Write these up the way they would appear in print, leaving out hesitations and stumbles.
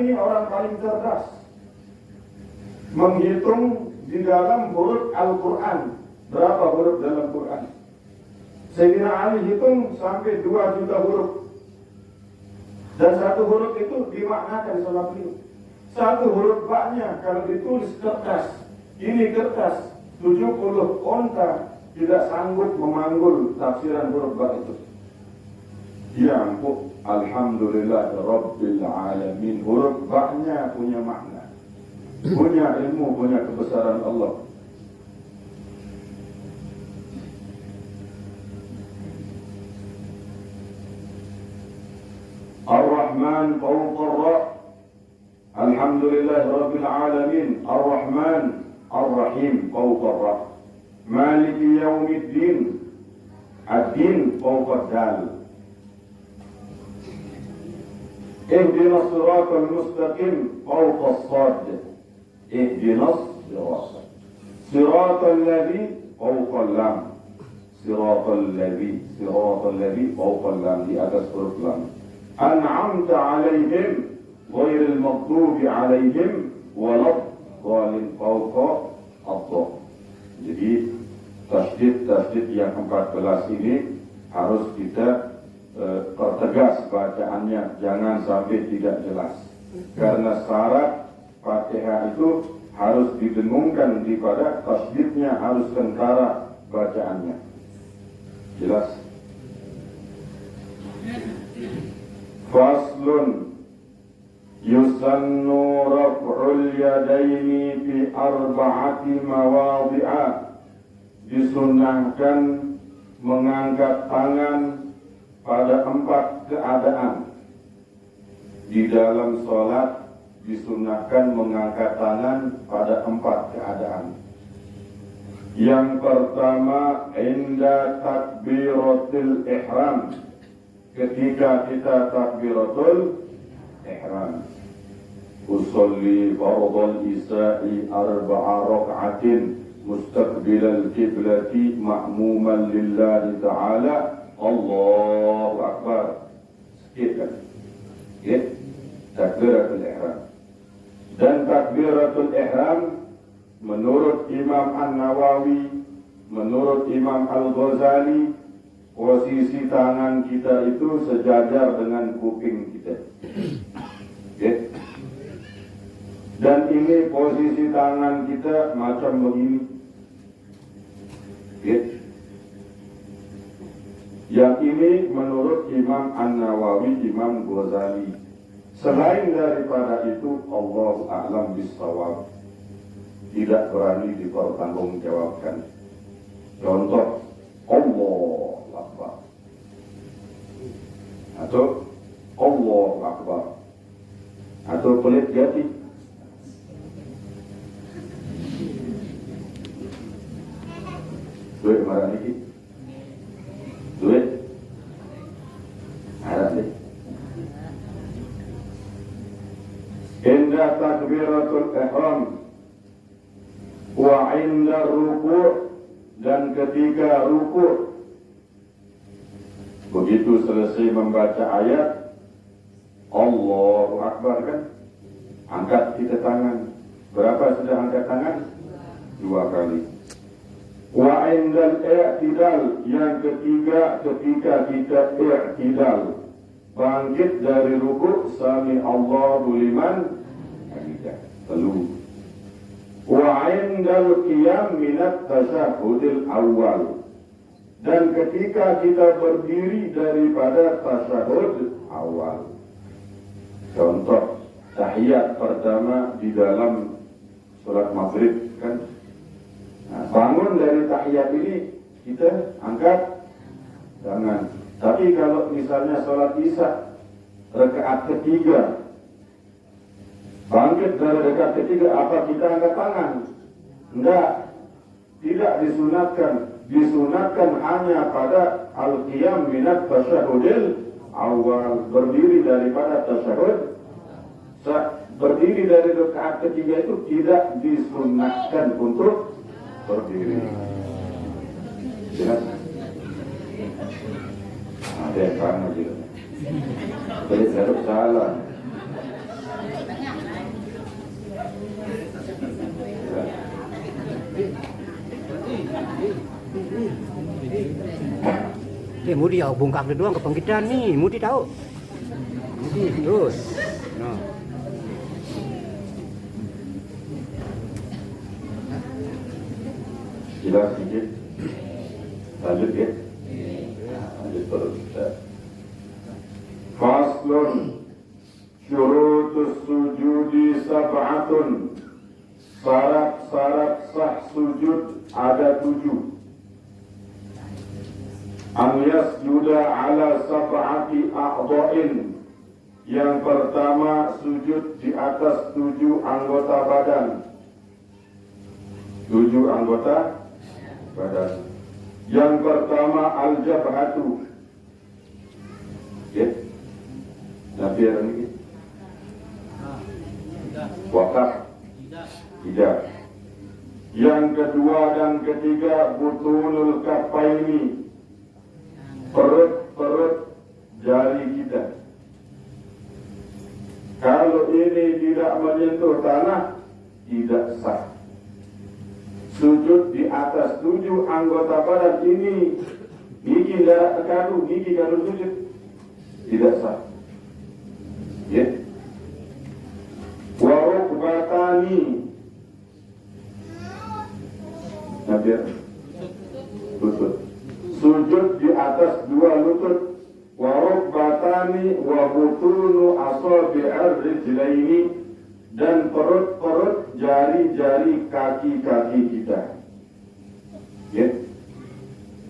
ini orang paling cerdas menghitung di dalam huruf Al-Quran. Berapa huruf dalam Quran? Sayyidina Ali hitung sampai 2 juta huruf. Dan satu huruf itu dimaknakan sama beliau. Satu huruf baknya kalau ditulis kertas, ini kertas 70 onta tidak sanggup memanggul tafsiran huruf bak itu. Ya ampun, alhamdulillah rabbil alamin. Huruf baknya punya makna, punya ilmu, punya kebesaran Allah. Ar-Rahman fawqa ar-Ra'. Alhamdulillah rabbil alamin. Ar-Rahman Ar-Rahim fawqa ar-Ra'. Maliki yaumiddin. Ad-din fawqa ad-dal. Ihdina as-siratal mustaqim fawqa as-sad. Ihdina as-siratal ladzi fawqa al-lam. Siratal ladzi fawqa al-lam, di atas huruf lam. An'amta alaihim ghairil maghdubi alaihim waladhdallin fawqa ad-dha. Jadi tasydid yang 14 ini harus kita pertegas bacaannya, jangan sampai tidak jelas. Karena syarat Fatihah itu harus didengungkan daripada tasydidnya, harus kentara bacaannya. Jelas? Faslun yusannu raf'ul yadaini fi arba'ati mawadhi'a. Disunnahkan mengangkat tangan pada 4 keadaan. Di dalam sholat disunnahkan mengangkat tangan pada 4 keadaan. Yang pertama, inda takbiratul ihram. Ketika kita takbiratul ihram. Usolli fardal isya'i 4 raka'atin mustaqbilal qiblati ma'muman lillahi ta'ala. Allahu Akbar. Sikit kan? Ya, takbiratul ihram. Dan takbiratul ihram menurut Imam An-Nawawi, menurut Imam Al-Ghazali, posisi tangan kita itu sejajar dengan kuping kita. Ya. Dan ini posisi tangan kita macam begini. Ya. Yang ini menurut Imam An-Nawawi, Imam Ghazali. Selain daripada itu, Allahu a'lam bis-shawab. Tidak berani dipertanggungjawabkan. Contoh, Allahu Akbar. Atau Allahu Akbar. Atau pelit jati. Duit marah ini. Duit. Marah ini. Inda takbiratul ihram wa inda ruku', dan ketika ruku'. Begitu selesai membaca ayat Allahu Akbar kan, angkat kita tangan. Berapa sudah angkat tangan? 2 kali. Wa indal i'tidal, yang ketiga ketika kita i'tidal, bangkit dari ruku', sami Allahu liman hamidah. Lalu wa indal qiyam minat tasyahudil awal, dan ketika kita berdiri daripada tasyahud awal. Contoh, tahiyat pertama di dalam sholat maghrib kan. Nah, bangun dari tahiyat ini kita angkat tangan. Tapi kalau misalnya sholat isya rakaat ketiga, bangkit dari rakaat ketiga, apa kita angkat tangan? Enggak, tidak disunatkan. Disunatkan hanya pada al-qiyam minat tasyahudil awal, berdiri daripada tasyahud. Berdiri dari rakaat ketiga itu tidak disunatkan untuk berdiri. Jelas? Ada yang paham juga. Jadi harus salah. Mudi ya bongkar doang kebangkitan nih, Mudi tahu. Mudi terus. Nah. Jelas sedikit. Lanjut ya. Lanjut terus kita. Faslun syurutus sujudi sab'atun. Syarat-syarat sah sujud ada 7. An yasjuda ala sab'ati a'dha'in. Yang pertama sujud di atas 7 anggota badan. 7 anggota badan. Yang pertama al-jabhatu. Ya. Nabi ini. Wakaf. Tidak. Yang kedua dan ketiga butunul kafaini. Perut jari kita. Kalau ini tidak menyentuh tanah, tidak sah. Sujud di atas 7 anggota badan ini, gigi darah terkadu, gigi kalau sujud, tidak sah. Ya. Warukbatani. Nabi lutut. Sujud di atas 2 lutut. Warukbatani wa butunu asabi'ar rijlaini. Dan perut-perut jari-jari kaki-kaki kita. Ya.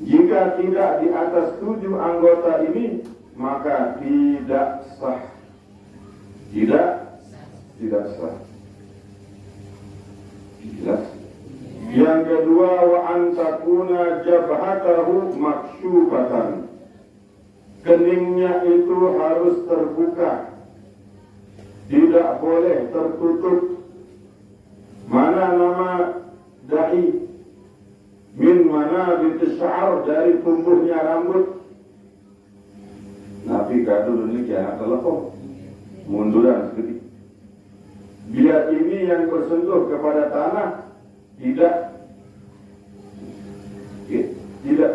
Jika tidak di atas 7 anggota ini, maka tidak sah. Tidak sah. Jelas. Yang kedua, wa antakuna jabhatahu maksyubatan. Keningnya itu harus terbuka. Tidak boleh tertutup. Mana nama dahi? Min mana bitis'ar, dari tumbuhnya rambut. Nabi kadu ini kiamat telepon. Munduran sedikit. Biar ini yang bersentuh kepada tanah tidak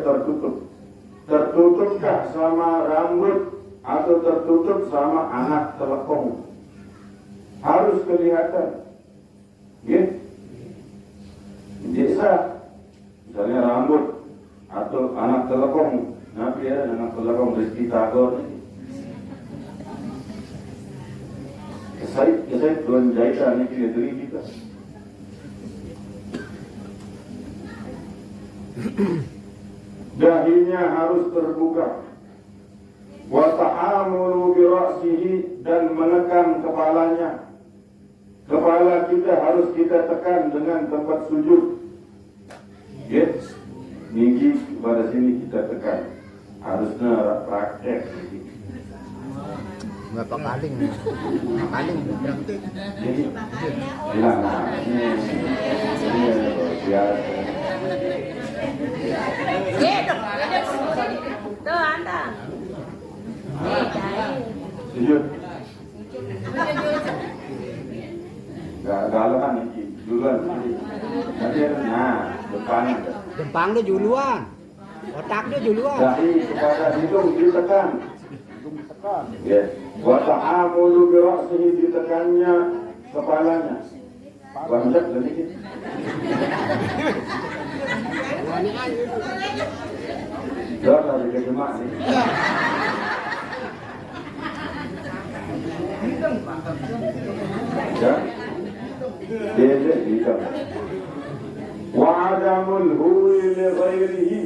tertutup. Tertutupkah sama rambut atau tertutup sama anak telepon? Harus kelihatan. Ya. Bisa. Misalnya rambut atau anak telepon. Nabi ya, anak telepon Rizki Tagor. Kesait tuan jahitan ini negeri kita. Dahinya harus terbuka. Wa ta'amulu bi ra'sihi, dan menekan kepalanya. Kepala kita harus kita tekan dengan tempat sujud. Yes. Gigi pada sini kita tekan. Harusnya praktek. Berapa paling berarti? Jadi, ini biasa. Tuh Anda. Sujud. Galakan ini duluan. Nah, depan. Dempangnya duluan. Otaknya duluan. Dahi kepada hidung ditekan. Ya. Wa ta'amulu bi ra'sihi, ditekannya kepalanya. Banyak sedikit. Dah dari kejemak ni. Ya. Dia hitam. Wa adamul huwi li ghairihi,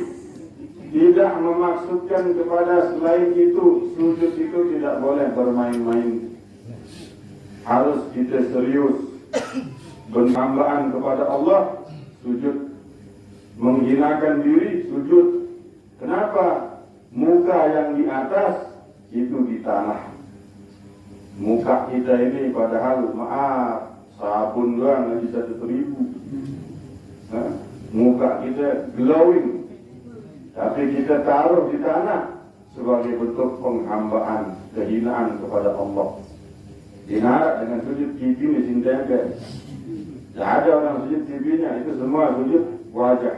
tidak memaksudkan kepada selain itu. Sujud itu tidak boleh bermain-main. Harus kita serius. Penghambaan kepada Allah, sujud. Menghinakan diri, sujud. Kenapa? Muka yang di atas itu di tanah. Muka kita ini padahal maaf, sabun doang lagi 1.000. Nah, muka kita glowing, tapi kita taruh di tanah sebagai bentuk penghambaan, kehinaan kepada Allah. Dinarak dengan sujud kipi di sini tempel. Tidak ada orang sujud kipinya, itu semua sujud wajah.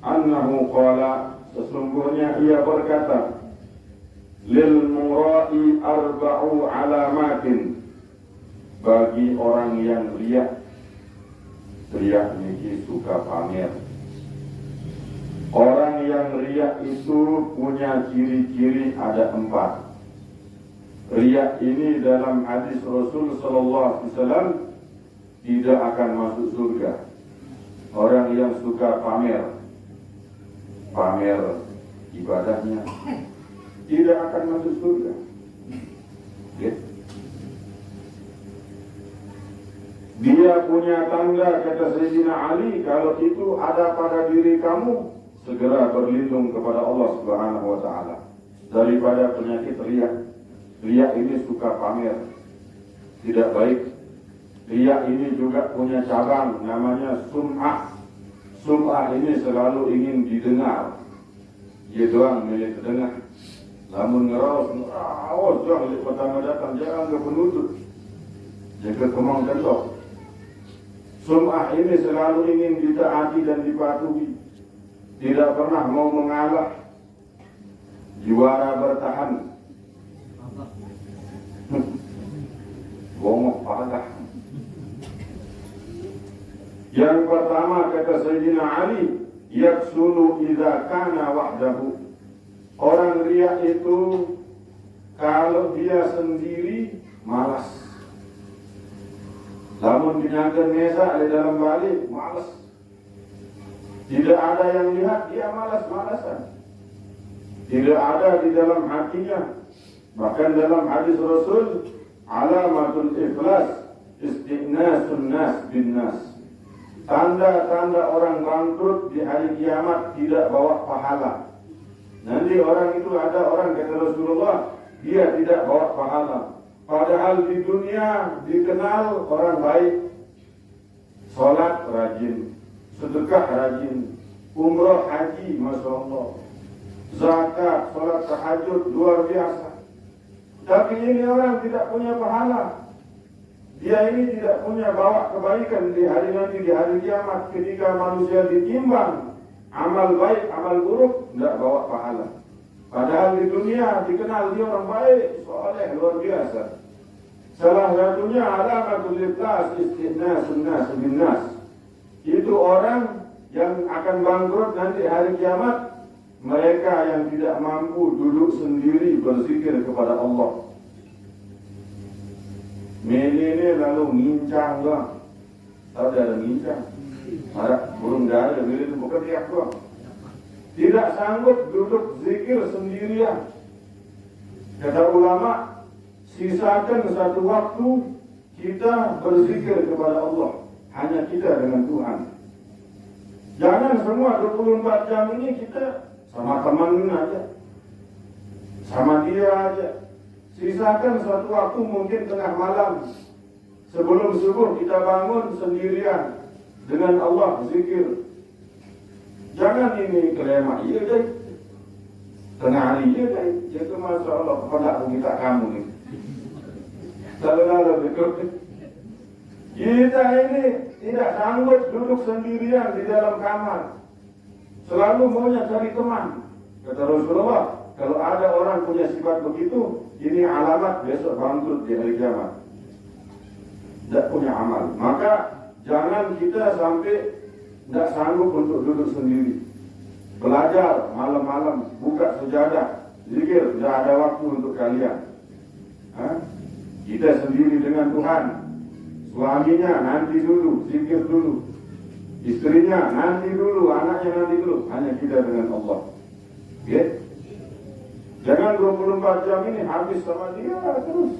annahu qala, sesungguhnya ia berkata, lil mura'i arba'u alamatin, bagi orang yang riya niki suka pamer. Orang yang riya itu punya ciri-ciri ada 4. Riya ini dalam hadis Rasul sallallahu alaihi wasallam tidak akan masuk surga. Orang yang suka pamer ibadahnya tidak akan masuk surga. Dia punya tanda, kata Sayyidina Ali, kalau itu ada pada diri kamu, segera berlindung kepada Allah Subhanahu wa taala daripada penyakit riya. Riya ini suka pamer, tidak baik. Riya ini juga punya cabang namanya sum'ah. Sum'ah ini selalu ingin didengar. Dia doang milik terdengar. Lamun ngerawas, jangan lihat pertama datang, jangan ke penutup. Jaga kemang kentok. Sum'ah ini selalu ingin ditaati dan dipatuhi. Tidak pernah mau mengalah. Juara bertahan. Bongok padah. Yang pertama kata Sayyidina Ali, yaksulu idza kana wahdahu. Orang riya itu kalau dia sendiri malas. Lamun dinyakeun mesa di dalam balik malas. Tidak ada yang lihat, dia malas-malasan. Tidak ada di dalam hatinya. Bahkan dalam hadis Rasul, alamatul ikhlas istinasun nas bin nas. Tanda-tanda orang bangkrut di hari kiamat tidak bawa pahala. Nanti orang itu ada orang kata Rasulullah, dia tidak bawa pahala. Padahal di dunia dikenal orang baik. Salat rajin, sedekah rajin, umrah haji Masya Allah, zakat, salat tahajud luar biasa. Tapi ini orang tidak punya pahala. Dia ini tidak punya bawa kebaikan di hari nanti, di hari kiamat. Ketika manusia ditimbang amal baik, amal buruk, tidak bawa pahala. Padahal di dunia dikenal dia orang baik, soleh, luar biasa. Salah satunya alamatul ikhlas istinasun nas bin nas. Itu orang yang akan bangkrut nanti hari kiamat. Mereka yang tidak mampu duduk sendiri berzikir kepada Allah. Ini lalu ngincang doang. Tahu dia ada ngincang? Ada burung dara, ini itu bukan teriak doang. Tidak sanggup duduk zikir sendirian. Kata ulama, sisakan satu waktu kita berzikir kepada Allah. Hanya kita dengan Tuhan. Jangan semua 24 jam ini kita sama teman aja, sama dia aja. Sisakan suatu waktu mungkin tengah malam sebelum subuh kita bangun sendirian dengan Allah zikir. Jangan ini kelema, iya deh. Tengah hari, iya deh. Itu Masya Allah, kepada kita kamu nih. Lalu berikut. Kita ini tidak sanggup duduk sendirian di dalam kamar. Selalu maunya cari teman. Kata Rasulullah, kalau ada orang punya sifat begitu, ini alamat besok bangkrut di hari kiamat. Tidak punya amal. Maka jangan kita sampai tidak sanggup untuk duduk sendiri. Belajar malam-malam, buka sejadah, zikir, tidak ada waktu untuk kalian. Kita sendiri dengan Tuhan. Suaminya nanti dulu, zikir dulu. Istrinya nanti dulu, anaknya nanti dulu. Hanya kita dengan Allah. Ya? Jangan 24 jam ini habis sama dia terus.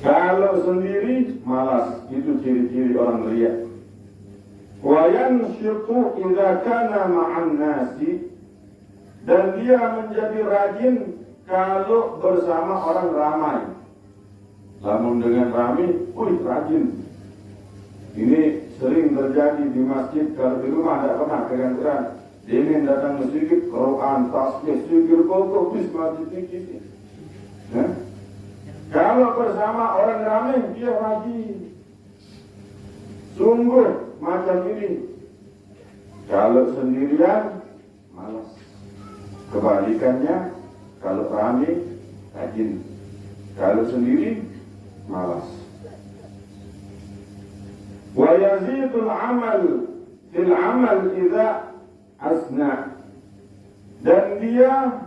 Kalau sendiri malas, itu ciri-ciri orang riya. Wa yanshiqu idza kana ma'an nasi, dan dia menjadi rajin kalau bersama orang ramai. Namun dengan ramai, rajin. Ini sering terjadi di masjid. Kalau di rumah tidak pernah pegang Quran. Ingin datang masjid, Quran, tasbih, zikir, kokoh, bis masjid ini. Kalau bersama orang ramai, dia rajin. Sungguh macam ini. Kalau sendirian, malas. Kebalikannya, kalau ramai, rajin. Kalau sendiri, malas. Wa yazidul amal fil amal idza asna. Dan dia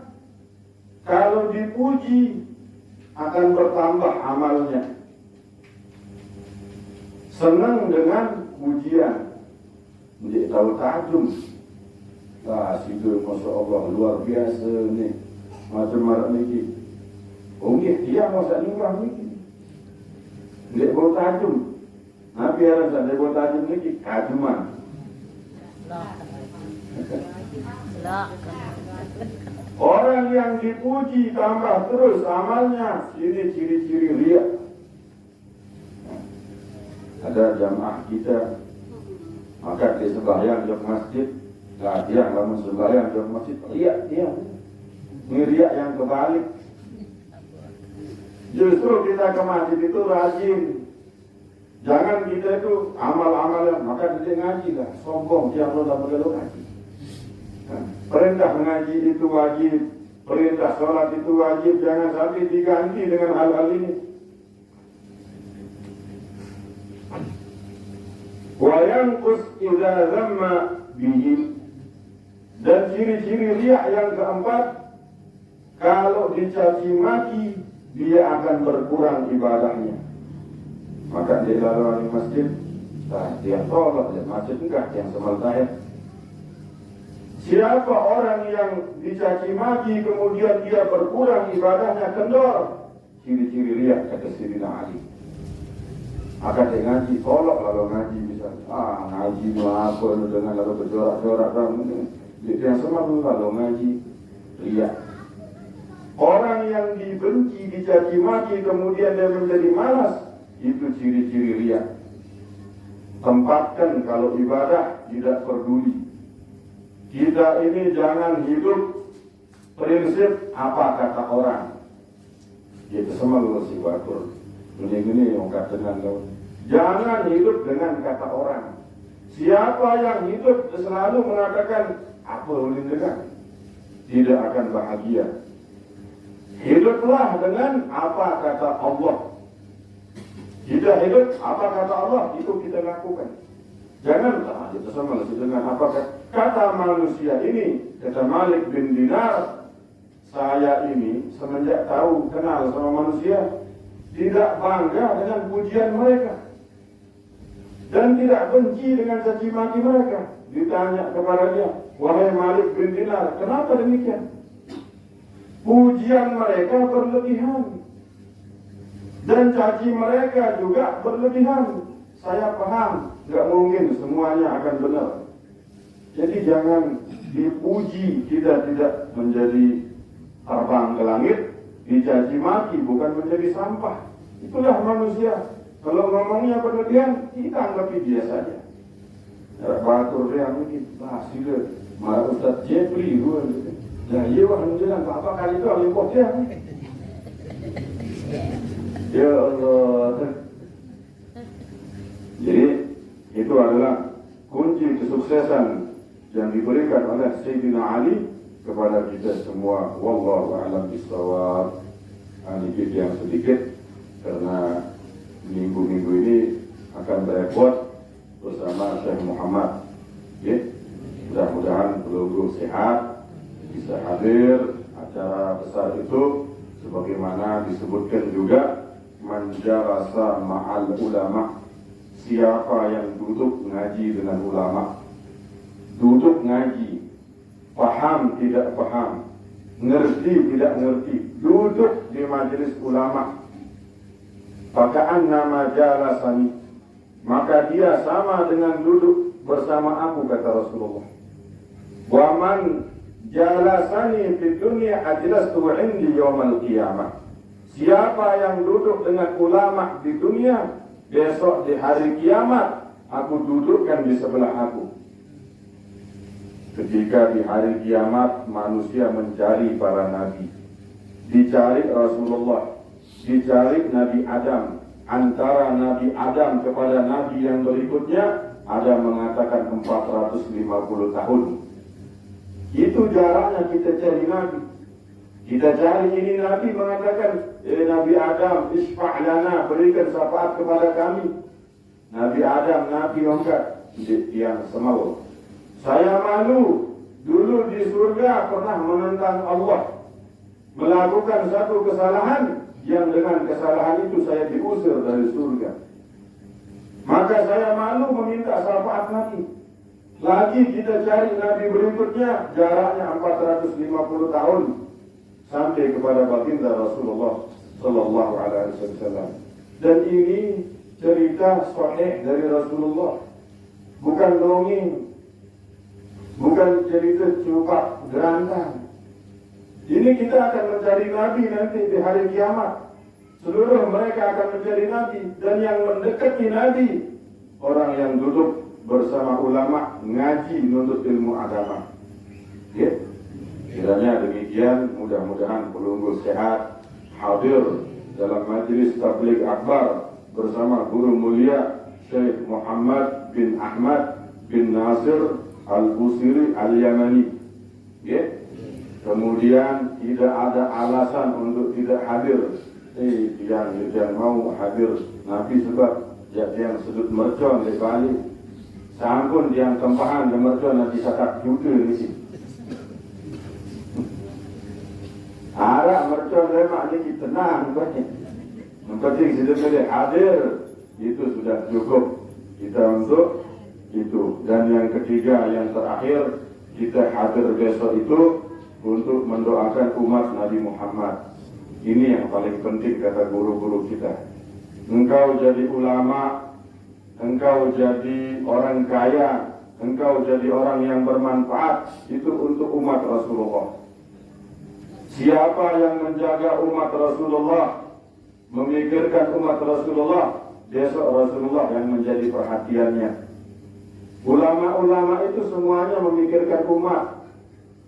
kalau dipuji akan bertambah amalnya. Senang dengan pujian. Dia tahu tajum. Lah situ Masya Allah luar biasa ni. Macam marah ni. Oh dia masa nyumbang ni. Dia bawa tajum. Nabi harap dia bawa tajum ni tajuman. Orang yang dipuji tambah terus amalnya. Ini ciri-ciri riya. Ada jamaah kita, maka dia sembahyang di masjid, dia lama sembahyang di masjid, riya dia. Ini riya yang kebalik. Justru kita ke masjid itu rajin. Jangan kita itu amal-amalan, maka dia ngaji lah, sombong dia belum dapat ngaji. Perintah mengaji itu wajib, perintah sholat itu wajib, jangan sampai diganti dengan hal-hal ini. Wa yanqus idza zamma bihi. Dan ciri-ciri riya yang keempat, kalau dicaci maki dia akan berkurang ibadahnya. Maka dia lalu di masjid, dia tolak di masjid enggak yang semal tahiyat. Siapa orang yang dicaci maki kemudian dia berkurang ibadahnya, kendor, ciri-ciri riya kata Sayyidina Ali. Maka dia ngaji, tolak lalu ngaji misalnya. Ngaji apa dengan lalu berjorak-jorak dia yang sama lalu ngaji riya. Orang yang dibenci, dicaci maki kemudian dia menjadi malas, itu ciri-ciri riya. Tempatkan kalau ibadah tidak peduli. Kita ini jangan hidup prinsip apa kata orang. Itu sama lu si batur. Ini yang kata dengan lo. Jangan hidup dengan kata orang. Siapa yang hidup selalu mengatakan apa ulin dengan, tidak akan bahagia. Hiduplah dengan apa kata Allah. Kita hidup apa kata Allah itu kita lakukan. Janganlah kita sama dengan apa kata manusia ini. Kata Malik bin Dinar, saya ini semenjak tahu kenal sama manusia, tidak bangga dengan pujian mereka dan tidak benci dengan caci maki mereka. Ditanya kepada dia, wahai Malik bin Dinar, kenapa demikian? Pujian mereka berlebihan dan caci mereka juga berlebihan. Saya paham, nggak mungkin semuanya akan benar. Jadi jangan dipuji, kita tidak menjadi terbang ke langit, dicaci maki bukan menjadi sampah. Itulah manusia. Kalau ngomongnya berlebihan, kita anggapi dia saja. Batur dia mungkin, sila marah Ustaz Jepri dua. Nah, iya wah menjelang apa kali itu alim dia. Ya Allah. Jadi itu adalah kunci kesuksesan yang diberikan oleh Sayyidina Ali kepada kita semua. Wallahu a'lam bishawab. Sedikit yang sedikit karena minggu-minggu ini akan berepot bersama Syekh Muhammad. Mudah-mudahan beliau sehat, bisa hadir acara besar itu sebagaimana disebutkan juga man jalasa ma'al ulama. Siapa yang duduk ngaji dengan ulama, duduk ngaji, paham tidak paham, ngerti tidak ngerti, duduk di majelis ulama, pakaian nama jalasani, maka dia sama dengan duduk bersama aku, kata Rasulullah. Waman jalasani di dunia ajlastu indi yawmal qiyamah. Siapa yang duduk dengan ulama di dunia, besok di hari kiamat aku dudukkan di sebelah aku. Ketika di hari kiamat manusia mencari para nabi, dicari Rasulullah, dicari Nabi Adam, antara Nabi Adam kepada Nabi yang berikutnya ada mengatakan 450 tahun. Itu jaraknya kita cari Nabi. Kita cari ini Nabi mengatakan, Nabi Adam, isfa' lana, berikan syafaat kepada kami. Nabi Adam, Nabi Muhammad, yang semalu. Saya malu, dulu di surga pernah menentang Allah, melakukan satu kesalahan, yang dengan kesalahan itu saya diusir dari surga. Maka saya malu meminta syafaat Nabi. Lagi kita cari Nabi berikutnya, jaraknya 450 tahun sampai kepada baginda Rasulullah Sallallahu Alaihi Wasallam. Dan ini cerita sahih dari Rasulullah, bukan dongeng, bukan cerita cupak gerantang. Ini kita akan mencari Nabi nanti di hari kiamat. Seluruh mereka akan mencari Nabi, dan yang mendekati Nabi orang yang duduk bersama ulama ngaji menuntut ilmu agama. Ya, kiranya demikian. Mudah-mudahan pelunggu sehat hadir dalam majelis tabligh akbar bersama guru mulia Syekh Muhammad bin Ahmad bin Nasir Al-Busiri Al-Yamani. Ya, kemudian tidak ada alasan untuk tidak hadir. Yang mau hadir Nabi sebab yang sudut mercon di Bali. Sampun yang tempahan dan mercon nanti satak juga di sini. Harap mercon lemak ini tenang banyak. Yang penting sudah boleh hadir, itu sudah cukup kita untuk itu. Dan yang ketiga, yang terakhir, kita hadir besok itu untuk mendoakan umat Nabi Muhammad. Ini yang paling penting kata guru-guru kita. Engkau jadi ulama, engkau jadi orang kaya, engkau jadi orang yang bermanfaat, itu untuk umat Rasulullah. Siapa yang menjaga umat Rasulullah, memikirkan umat Rasulullah, besok Rasulullah yang menjadi perhatiannya. Ulama-ulama itu semuanya memikirkan umat.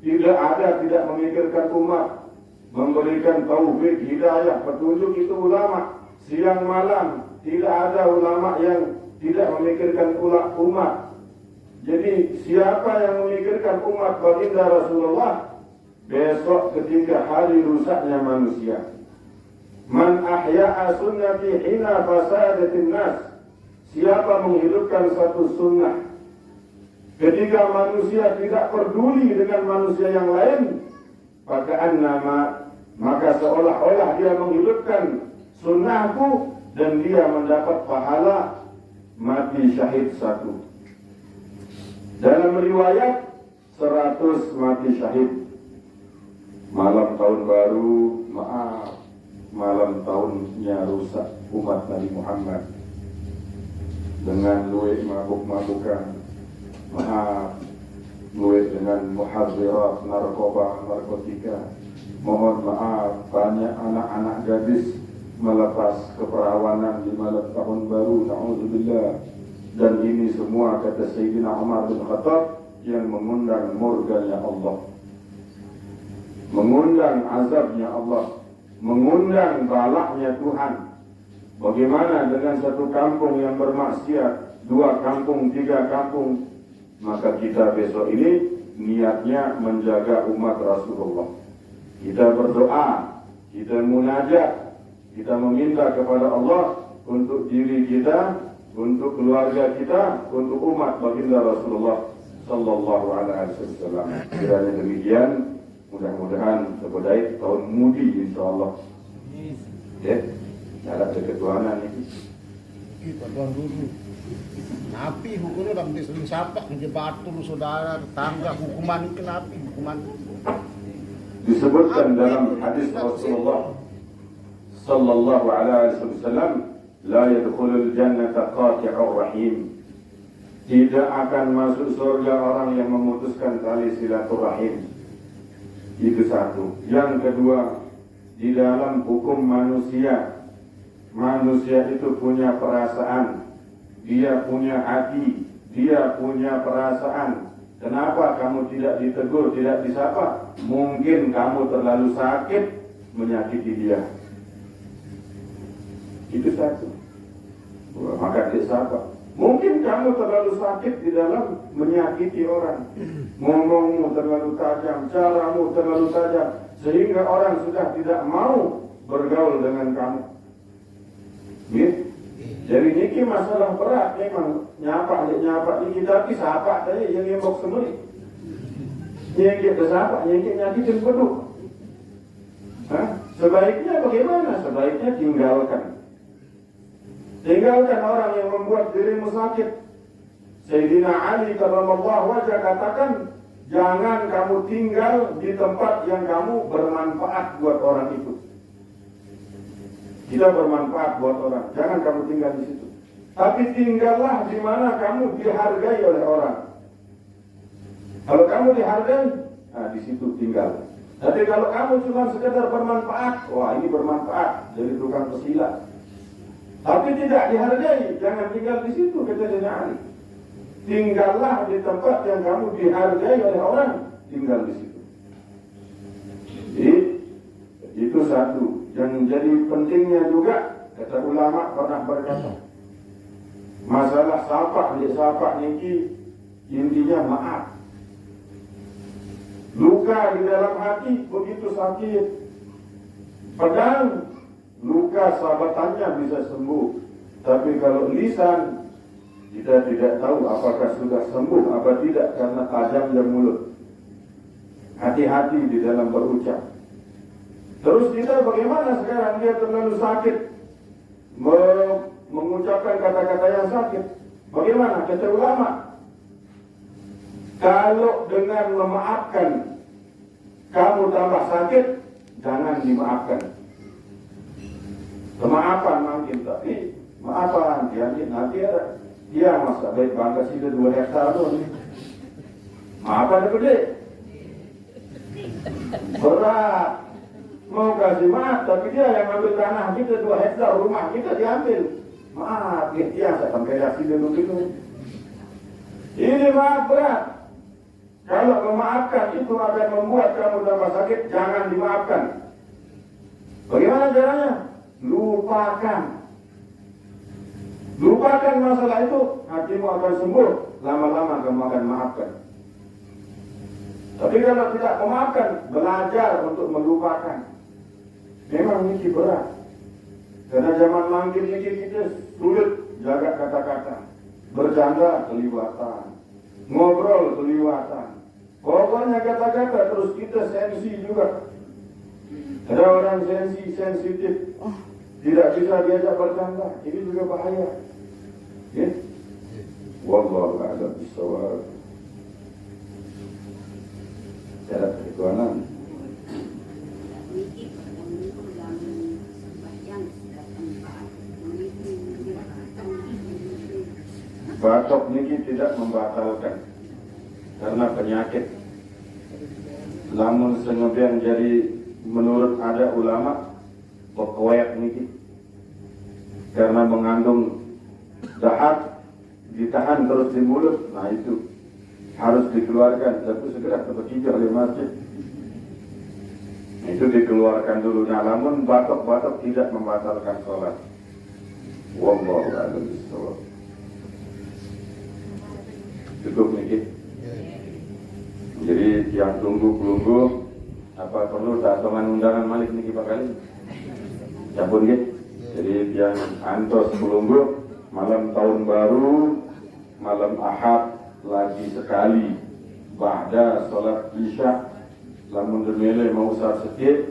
Tidak ada tidak memikirkan umat. Memberikan taufik, hidayah, petunjuk itu ulama. Siang malam tidak ada ulama yang tidak memikirkan umat. Jadi siapa yang memikirkan umat baginda Rasulullah, besok ketika hari rusaknya manusia. Man ahya'a sunnati hina fasadatin nas. Siapa menghidupkan satu sunnah ketika manusia tidak peduli dengan manusia yang lain, maka seolah-olah dia menghidupkan sunnahku dan dia mendapat pahala mati syahid satu. Dalam riwayat 100 mati syahid. Malam tahun baru, malam tahunnya rusak umat Nabi Muhammad dengan luwih mabuk-mabukan, luwih dengan muhadzirat, narkotika. Mohon maaf, banyak anak-anak gadis melepas keperawanan di malam tahun baru, na'udzubillah. Dan ini semua kata Sayyidina Umar bin Khattab yang mengundang murganya Allah, mengundang azabnya Allah, mengundang balaknya Tuhan. Bagaimana dengan satu kampung yang bermaksiat, 2 kampung, 3 kampung? Maka kita besok ini niatnya menjaga umat Rasulullah. Kita berdoa, kita munajat, kita meminta kepada Allah untuk diri kita, untuk keluarga kita, untuk umat baginda Rasulullah Sallallahu Alaihi Wasallam. Kiranya demikian. Mudah-mudahan sebagai tahun mudi insyaAllah. Ya, ada keketuanan ini. Kita tuan dulu. Nabi hukumnya dalam disering sapa, ngebatul saudara, tetangga, hukuman itu Nabi, hukuman. Disebutkan dalam hadis Rasulullah Sallallahu Alaihi Wasallam, la yadkhulul jannata qati'ur rahim. Tidak akan masuk surga orang yang memutuskan tali silaturahim. Itu satu. Yang kedua, di dalam hukum manusia, manusia itu punya perasaan, dia punya hati, dia punya perasaan. Kenapa kamu tidak ditegur, tidak disapa? Mungkin kamu terlalu sakit menyakiti dia. Itu satu. Maka dia sapa. Mungkin kamu terlalu sakit di dalam menyakiti orang. Ngomongmu terlalu tajam, caramu terlalu tajam, sehingga orang sudah tidak mau bergaul dengan kamu. Gitu. Jadi niki masalah berat memang. Nyapa niki tapi sapa saja yang ngembok semua. Nyengkit kesapa, nyengkit nyakitin peduk. Sebaiknya bagaimana? Sebaiknya tinggalkan. Tinggalkan orang yang membuat dirimu sakit. Sayyidina Ali karramallahu wajhah katakan, jangan kamu tinggal di tempat yang kamu bermanfaat buat orang itu. Tidak bermanfaat buat orang, jangan kamu tinggal di situ. Tapi tinggallah di mana kamu dihargai oleh orang. Kalau kamu dihargai, nah di situ tinggal. Tapi kalau kamu cuma sekedar bermanfaat, wah ini bermanfaat, jadi tukang pesilat. Tapi tidak dihargai, jangan tinggal di situ, kata Sayyidina Ali. Tinggallah di tempat yang kamu dihargai oleh orang, tinggal di situ. Jadi itu satu. Yang jadi pentingnya juga, kata ulama pernah berkata, masalah sapa niki intinya maaf. Luka di dalam hati begitu sakit, pedang, luka sahabatannya bisa sembuh. Tapi kalau lisan, kita tidak tahu apakah sudah sembuh apa tidak karena tajamnya mulut. Hati-hati di dalam berucap. Terus kita bagaimana sekarang dia terlalu sakit mengucapkan kata-kata yang sakit. Bagaimana? Kata ulama, kalau dengan memaafkan kamu tambah sakit, jangan dimaafkan. Kemaafan mungkin, tapi maafan nanti ada dia masa baik bangga sih 2 hektar tuh. Maafan gede. Berat. Mau kasih maaf, tapi dia yang ambil tanah kita 2 hektar, rumah kita diambil. Maaf, dia saya sampai reaksi dulu gitu. Ini maaf berat. Kalau memaafkan itu akan membuat kamu tambah sakit, jangan dimaafkan. Bagaimana caranya? Lupakan. Lupakan masalah itu, hatimu akan sembuh. Lama-lama kamu akan maafkan. Tapi kalau tidak memaafkan, belajar untuk melupakan. Memang ini berat. Karena zaman mangkir ini kita sulit jaga kata-kata. Bercanda keliwatan. Ngobrol keliwatan. Pokoknya kata-kata terus kita sensi juga. Ada orang sensitif. Tidak bisa diajak bercanda. Ini juga bahaya. Ya? Wallahu a'lam bishawab. Cara perjuangan. Batok niki tidak membatalkan karena penyakit. Namun sebagian jadi menurut ada ulama pokok niki karena mengandung dahak ditahan terus di mulut, nah itu harus dikeluarkan. Tapi segera terpikir oleh masjid. Itu dikeluarkan dulu. Nah, namun batok-batok tidak membatalkan sholat. Wallahu a'lam bishawab. Cukup niki. Jadi yang tunggu apa perlu datangan undangan Malik niki Pak kali? Campur nggih. Jadi yang antos pelunggu malam tahun baru, malam Ahad lagi sekali ba'da salat Isya. Lamun dermele mau usah sedikit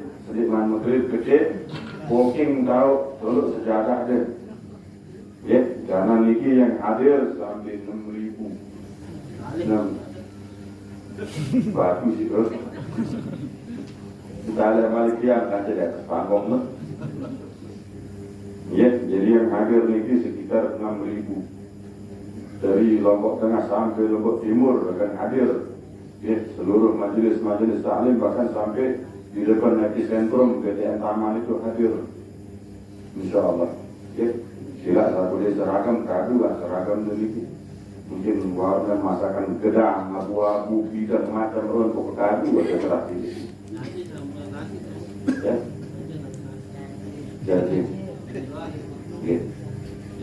man maghrib gede, booking tahu dulu sejadah deh. Ya, jangan niki yang hadir sampai 6.000. Batu sih terus. Kita ada Malikian kan di atas panggung tuh. Ya, jadi yang hadir niki sekitar 6.000. Dari Lombok Tengah sampai Lombok Timur akan hadir. Ya, seluruh majelis-majelis taklim bahkan sampai di depan epicentrum PTN Taman itu hadir. Insyaallah. Ya, sila satu dia seragam kadu lah seragam demikian. Mungkin warna masakan gedang, abu-abu, bidang macam untuk kadu ada terapi. Ya. Jadi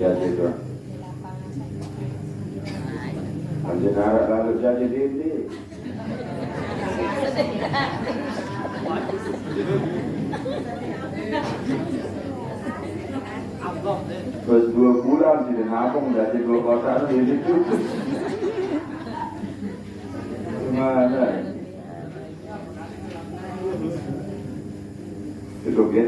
Jadi itu. Anjir lalu jadi ini. Terus 2 bulan tidak nabung jadi 2 kota ini itu. Gimana? Cukup ya?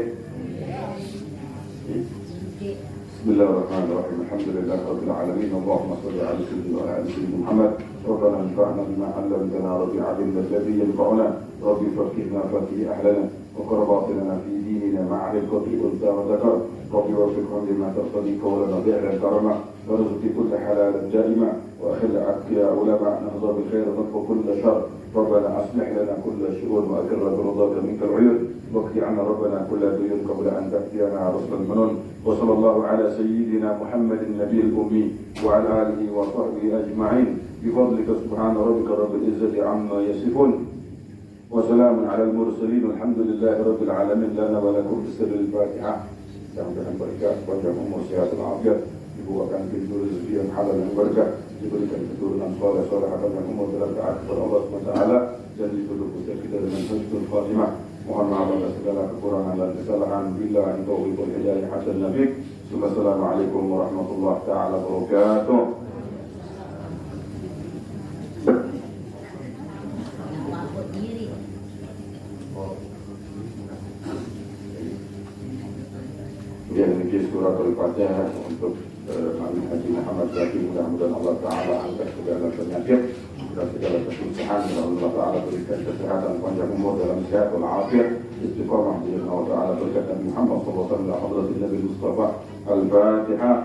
Bismillahirrahmanirrahim. Alhamdulillahirabbil alamin. Allahumma shalli ala sayyidina wa ala sayyidina Muhammad. ربنا انفعنا بما علمتنا رب علمنا الذي ينفعنا رب فقهنا فقه اهلنا وقر باطننا في ديننا مع القطع انثى وذكر رب وفقهم لما تقتضي قولنا بأعلى كرما وارزق كل حلال دائما واخل عبد يا علماء نهضى بالخير ونطلب كل شر ربنا اصلح لنا كل الشؤون واكر برضاك منك العيون واكفي عنا ربنا كل دين قبل ان تاتينا رسل المنون وصلى الله على سيدنا محمد النبي الامي وعلى اله وصحبه اجمعين بفضلك سبحان ربك رب العزة عما يصفون وسلام على المرسلين والحمد لله رب العالمين لنا ولكم بسر الفاتحة yang dengan berkah panjang umur sehat dan afiat dibukakan pintu rezeki yang halal dan berkah diberikan keturunan soleh akan yang umur dalam taat kepada Allah SWT dan ditutup usia kita dengan husnul khatimah. Mohon maaf atas segala kekurangan dan kesalahan. Billahi taufiq wal hidayah hasan nabiy. Assalamualaikum warahmatullahi taala wabarakatuh. Kemudian demikian surat Al-Fatihah untuk Nabi Haji Muhammad Zaki, mudah-mudahan Allah Ta'ala angkat segala penyakit dan segala kesusahan, dan Allah Ta'ala berikan kesehatan panjang umur dalam sehat wal afiat istiqamah dengan Allah Ta'ala berkat Nabi Muhammad SAW hadratin Nabi Mustafa. Al-Fatihah.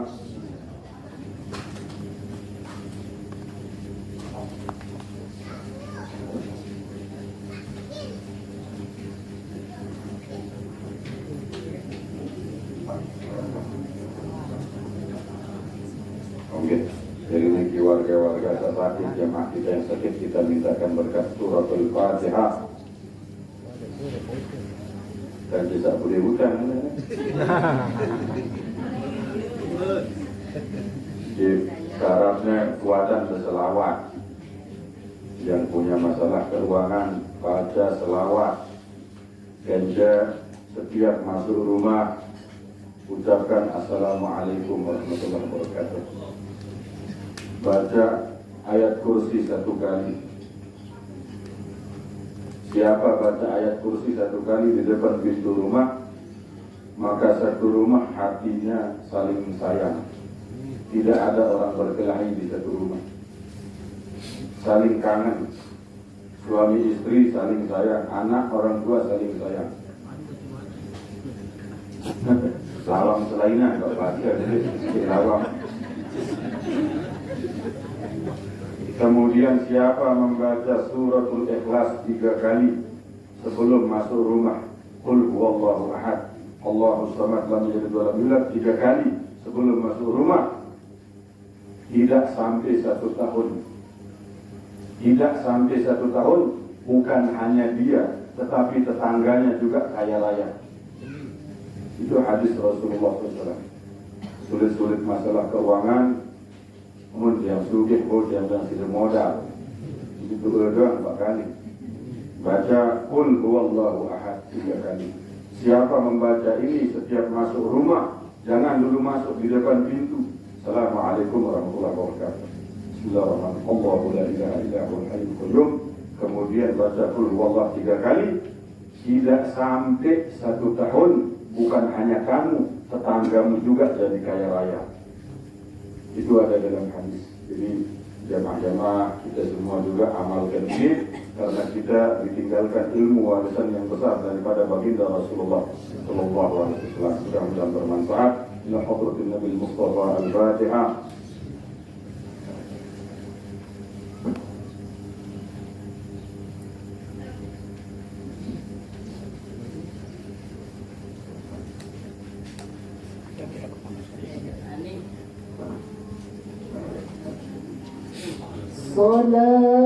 Dari negeri warga-warga sakit, jemaah kita yang sakit, kita mintakan berkat surat Al-Fatihah dan tidak boleh hutang. Di syaratnya kekuatan berselawat. Yang punya masalah keuangan baca selawat. Ganja setiap masuk rumah ucapkan Assalamualaikum warahmatullahi wabarakatuh. Baca ayat kursi 1 kali. Siapa baca ayat kursi 1 kali di depan pintu rumah, maka satu rumah hatinya saling sayang. Tidak ada orang berkelahi di satu rumah. Saling kangen. Suami istri saling sayang, anak orang tua saling sayang. Lawang selainan enggak baca, lawang. Kemudian siapa membaca suratul Ikhlas 3 kali sebelum masuk rumah, Qul huwallahu ahad, Allahus samad, lam yalid wa lam yulad 3 kali sebelum masuk rumah, tidak sampai 1 tahun. Tidak sampai 1 tahun, bukan hanya dia, tetapi tetangganya juga kaya raya. Itu hadis Rasulullah SAW. Sulit-sulit masalah keuangan, kemudian sugih, kemudian tidak modal. Itu doang 4 kali. Baca Qul huwallahu ahad 3 kali. Siapa membaca ini setiap masuk rumah, jangan dulu masuk di depan pintu. Assalamualaikum warahmatullahi wabarakatuh. Bismillahirrahmanirrahim. Allahu la ilaha illa huwal hayyul qayyum. Kemudian baca Qul huwallahu 3 kali. Tidak sampai 1 tahun, bukan hanya kamu, tetanggamu juga jadi kaya raya. Itu ada dalam hadis. Jadi jamaah-jamaah kita semua juga amalkan ini, karena kita ditinggalkan ilmu warisan yang besar daripada baginda Rasulullah Sallallahu Alaihi Wasallam. Mudah-mudahan bermanfaat. Ila hadratin Nabi Mustafa. Al-Fatihah. Salat